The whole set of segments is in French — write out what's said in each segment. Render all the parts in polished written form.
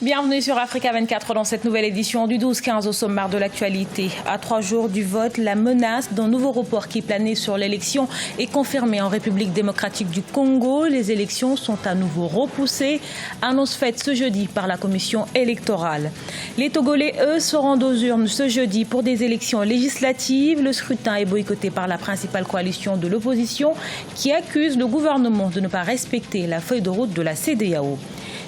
Bienvenue sur Africa 24 dans cette nouvelle édition du 12-15 au sommaire de l'actualité. À 3 jours du vote, la menace d'un nouveau report qui planait sur l'élection est confirmée en République démocratique du Congo. Les élections sont à nouveau repoussées. Annonce faite ce jeudi par la commission électorale. Les Togolais, eux, se rendent aux urnes ce jeudi pour des élections législatives. Le scrutin est boycotté par la principale coalition de l'opposition qui accuse le gouvernement de ne pas respecter la feuille de route de la CEDEAO.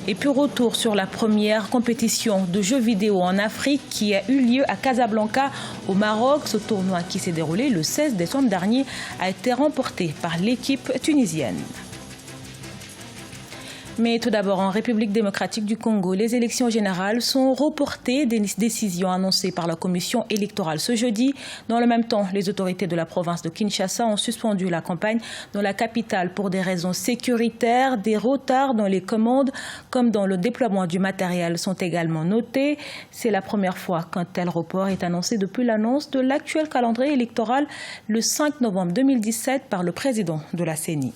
Et puis retour sur la première compétition de jeux vidéo en Afrique qui a eu lieu à Casablanca au Maroc. Ce tournoi qui s'est déroulé le 16 décembre dernier a été remporté par l'équipe tunisienne. Mais tout d'abord, en République démocratique du Congo, les élections générales sont reportées, des décisions annoncées par la commission électorale ce jeudi. Dans le même temps, les autorités de la province de Kinshasa ont suspendu la campagne dans la capitale pour des raisons sécuritaires. Des retards dans les commandes comme dans le déploiement du matériel sont également notés. C'est la première fois qu'un tel report est annoncé depuis l'annonce de l'actuel calendrier électoral le 5 novembre 2017 par le président de la CENI.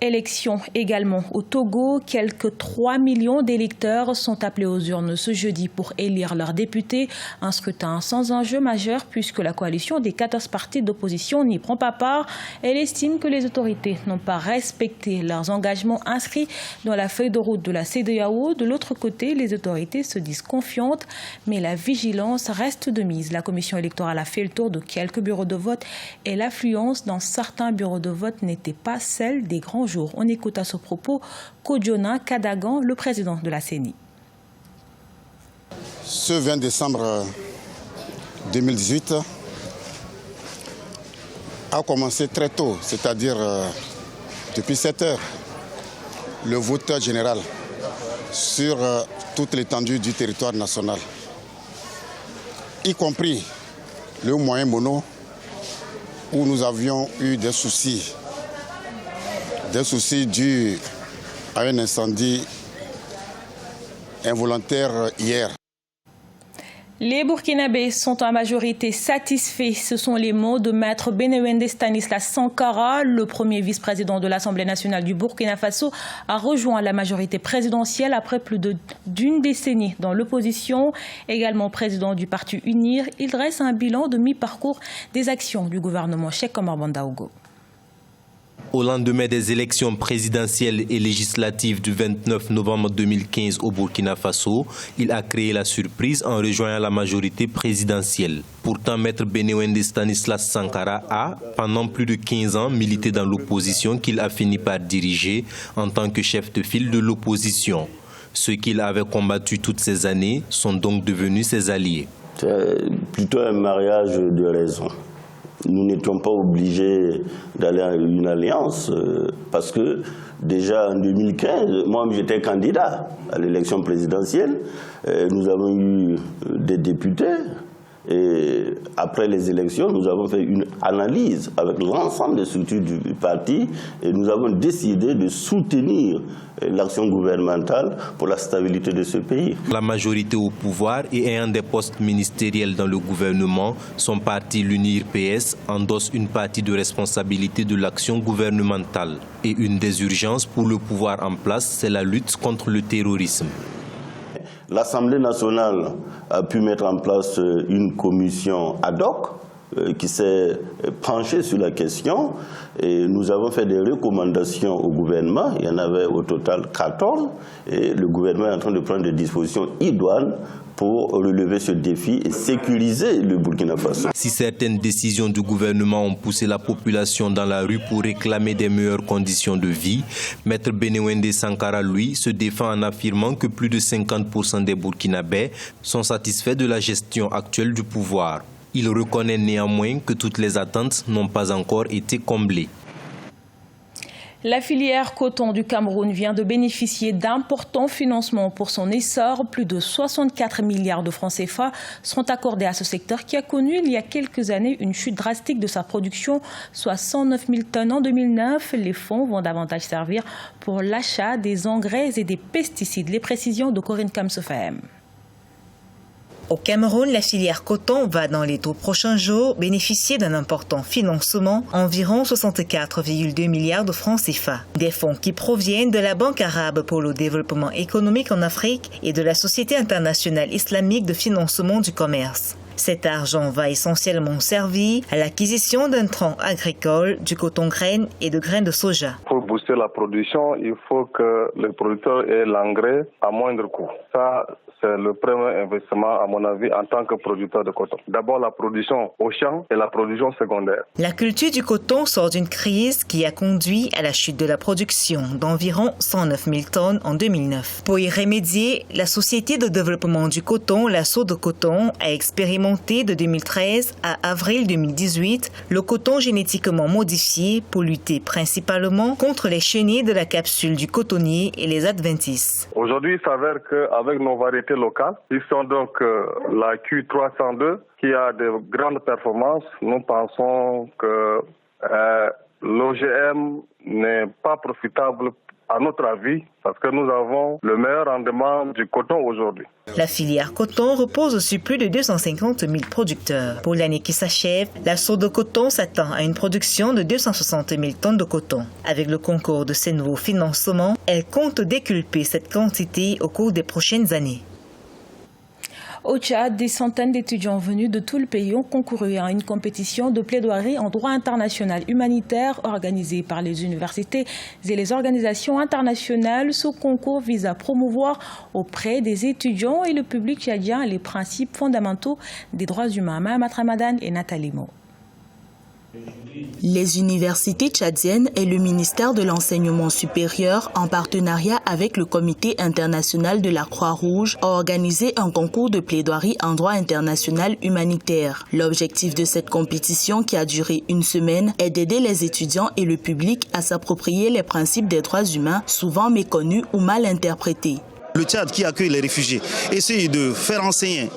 Élections également au Togo. Quelques 3 millions d'électeurs sont appelés aux urnes ce jeudi pour élire leurs députés. Un scrutin sans enjeu majeur puisque la coalition des 14 partis d'opposition n'y prend pas part. Elle estime que les autorités n'ont pas respecté leurs engagements inscrits dans la feuille de route de la CEDEAO. De l'autre côté, les autorités se disent confiantes, mais la vigilance reste de mise. La commission électorale a fait le tour de quelques bureaux de vote et l'affluence dans certains bureaux de vote n'était pas celle des grands jours. On écoute à ce propos Kodjona Kadagan, le président de la CENI. Ce 20 décembre 2018 a commencé très tôt, c'est-à-dire depuis 7 heures, le vote général sur toute l'étendue du territoire national, y compris le moyen mono où nous avions eu des soucis dus à un incendie involontaire hier. Les Burkinabés sont en majorité satisfaits. Ce sont les mots de maître Benewende Stanislas Sankara. Le premier vice-président de l'Assemblée nationale du Burkina Faso a rejoint la majorité présidentielle après plus d'une décennie dans l'opposition. Également président du parti UNIR, il dresse un bilan de mi-parcours des actions du gouvernement Cheikh Omar Bandaogo. Au lendemain des élections présidentielles et législatives du 29 novembre 2015 au Burkina Faso, il a créé la surprise en rejoignant la majorité présidentielle. Pourtant, maître Benewende Stanislas Sankara a, pendant plus de 15 ans, milité dans l'opposition qu'il a fini par diriger en tant que chef de file de l'opposition. Ceux qu'il avait combattus toutes ces années sont donc devenus ses alliés. C'est plutôt un mariage de raison. Nous n'étions pas obligés d'aller à une alliance parce que déjà en 2015, moi j'étais candidat à l'élection présidentielle. Nous avons eu des députés et après les élections, nous avons fait une analyse avec l'ensemble des structures du parti et nous avons décidé de soutenir l'action gouvernementale pour la stabilité de ce pays. La majorité au pouvoir et ayant des postes ministériels dans le gouvernement, son parti, l'UNIR-PS, endosse une partie de responsabilité de l'action gouvernementale. Et une des urgences pour le pouvoir en place, c'est la lutte contre le terrorisme. L'Assemblée nationale a pu mettre en place une commission ad hoc qui s'est penchée sur la question et nous avons fait des recommandations au gouvernement. Il y en avait au total 14 et le gouvernement est en train de prendre des dispositions idoines pour relever ce défi et sécuriser le Burkina Faso. Si certaines décisions du gouvernement ont poussé la population dans la rue pour réclamer des meilleures conditions de vie, maître Benewende Sankara, lui, se défend en affirmant que plus de 50% des Burkinabés sont satisfaits de la gestion actuelle du pouvoir. Il reconnaît néanmoins que toutes les attentes n'ont pas encore été comblées. La filière coton du Cameroun vient de bénéficier d'importants financements pour son essor. Plus de 64 milliards de francs CFA seront accordés à ce secteur qui a connu il y a quelques années une chute drastique de sa production, soit 109 000 tonnes en 2009. Les fonds vont davantage servir pour l'achat des engrais et des pesticides. Les précisions de Corinne Kamsofahem. Au Cameroun, la filière coton va dans les tout prochains jours bénéficier d'un important financement, environ 64,2 milliards de francs CFA. Des fonds qui proviennent de la Banque arabe pour le développement économique en Afrique et de la Société internationale islamique de financement du commerce. Cet argent va essentiellement servir à l'acquisition d'intrants agricoles, du coton-graine et de graines de soja. Pour booster la production, il faut que le producteur ait l'engrais à moindre coût. Ça, c'est le premier investissement, à mon avis, en tant que producteur de coton. D'abord, la production au champ et la production secondaire. La culture du coton sort d'une crise qui a conduit à la chute de la production d'environ 109 000 tonnes en 2009. Pour y remédier, la Société de développement du coton, la Sodecoton, a expérimenté de 2013 à avril 2018 le coton génétiquement modifié pour lutter principalement contre les chenilles de la capsule du cotonnier et les adventices. Aujourd'hui, il s'avère qu'avec nos variétés locales, ils sont donc la Q302 qui a de grandes performances. Nous pensons que l'OGM n'est pas profitable à notre avis parce que nous avons le meilleur rendement du coton aujourd'hui. La filière coton repose sur plus de 250 000 producteurs. Pour l'année qui s'achève, la Sodecoton s'attend à une production de 260 000 tonnes de coton. Avec le concours de ces nouveaux financements, elle compte déculper cette quantité au cours des prochaines années. Au Tchad, des centaines d'étudiants venus de tout le pays ont concouru à une compétition de plaidoirie en droit international humanitaire organisée par les universités et les organisations internationales. Ce concours vise à promouvoir auprès des étudiants et le public tchadien les principes fondamentaux des droits humains. Mahamat Ramadan et Nathalie Mo. Les universités tchadiennes et le ministère de l'Enseignement supérieur, en partenariat avec le Comité international de la Croix-Rouge, ont organisé un concours de plaidoirie en droit international humanitaire. L'objectif de cette compétition, qui a duré une semaine, est d'aider les étudiants et le public à s'approprier les principes des droits humains, souvent méconnus ou mal interprétés. Le Tchad qui accueille les réfugiés essaye de faire enseigner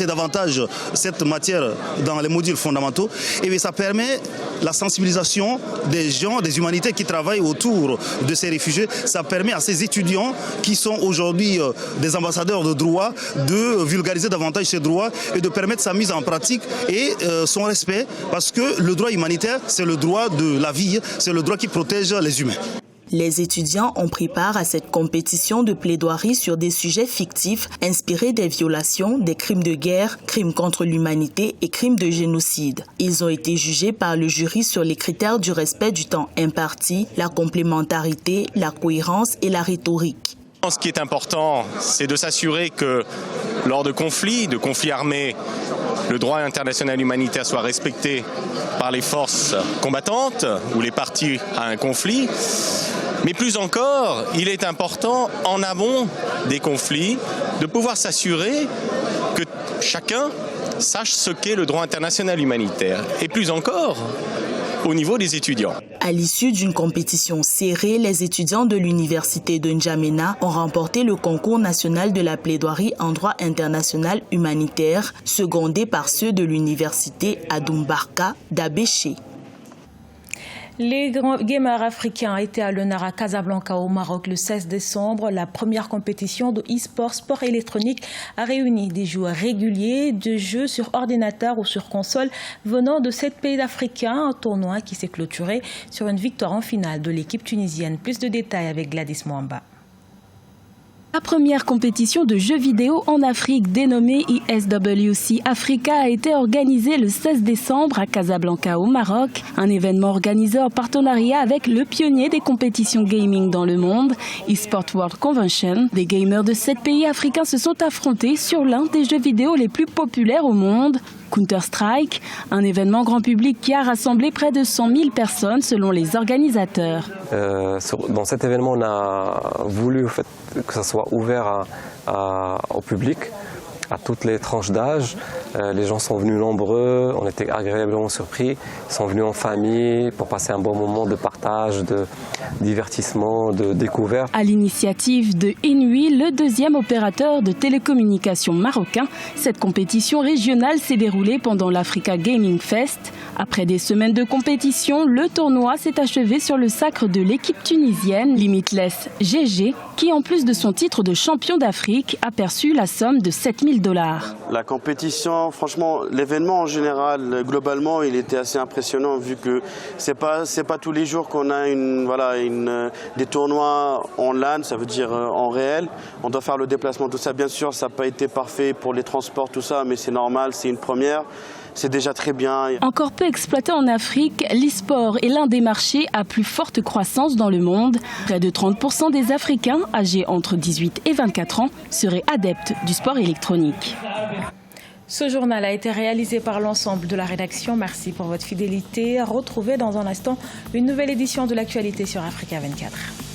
davantage cette matière dans les modules fondamentaux. Et bien ça permet la sensibilisation des gens, des humanités qui travaillent autour de ces réfugiés. Ça permet à ces étudiants qui sont aujourd'hui des ambassadeurs de droit de vulgariser davantage ces droits et de permettre sa mise en pratique et son respect, parce que le droit humanitaire, c'est le droit de la vie, c'est le droit qui protège les humains. Les étudiants ont pris part à cette compétition de plaidoirie sur des sujets fictifs inspirés des violations, des crimes de guerre, crimes contre l'humanité et crimes de génocide. Ils ont été jugés par le jury sur les critères du respect du temps imparti, la complémentarité, la cohérence et la rhétorique. Ce qui est important, c'est de s'assurer que lors de conflits armés, le droit international humanitaire soit respecté par les forces combattantes ou les parties à un conflit. Mais plus encore, il est important, en amont des conflits, de pouvoir s'assurer que chacun sache ce qu'est le droit international humanitaire. Et plus encore, au niveau des étudiants. À l'issue d'une compétition serrée, les étudiants de l'université de N'Djamena ont remporté le concours national de la plaidoirie en droit international humanitaire, secondé par ceux de l'université Adoumbarka d'Abéché. Les grands gamers africains étaient à l'honneur à Casablanca au Maroc le 16 décembre. La première compétition de e-sport, sport électronique, a réuni des joueurs réguliers de jeux sur ordinateur ou sur console venant de 7 pays africains. Un tournoi qui s'est clôturé sur une victoire en finale de l'équipe tunisienne. Plus de détails avec Gladys Mwamba. La première compétition de jeux vidéo en Afrique, dénommée ISWC Africa, a été organisée le 16 décembre à Casablanca au Maroc. Un événement organisé en partenariat avec le pionnier des compétitions gaming dans le monde, eSport World Convention. Des gamers de 7 pays africains se sont affrontés sur l'un des jeux vidéo les plus populaires au monde, Counter-Strike, un événement grand public qui a rassemblé près de 100 000 personnes selon les organisateurs. Dans cet événement, on a voulu que ça soit ouvert au public, à toutes les tranches d'âge. Les gens sont venus nombreux, on était agréablement surpris. Ils sont venus en famille pour passer un bon moment de partage, de divertissement, de découverte. À l'initiative de Inui, le deuxième opérateur de télécommunications marocain, cette compétition régionale s'est déroulée pendant l'Africa Gaming Fest. Après des semaines de compétition, le tournoi s'est achevé sur le sacre de l'équipe tunisienne Limitless GG, qui en plus de son titre de champion d'Afrique, a perçu la somme de 7 000 $. La compétition, franchement, l'événement en général, globalement, il était assez impressionnant vu que c'est pas tous les jours qu'on a des tournois en LAN, ça veut dire en réel. On doit faire le déplacement, tout ça. Bien sûr, ça n'a pas été parfait pour les transports, tout ça, mais c'est normal, c'est une première. C'est déjà très bien. Encore peu exploité en Afrique, l'e-sport est l'un des marchés à plus forte croissance dans le monde. Près de 30% des Africains âgés entre 18 et 24 ans seraient adeptes du sport électronique. Ce journal a été réalisé par l'ensemble de la rédaction. Merci pour votre fidélité. Retrouvez dans un instant une nouvelle édition de l'actualité sur Africa 24.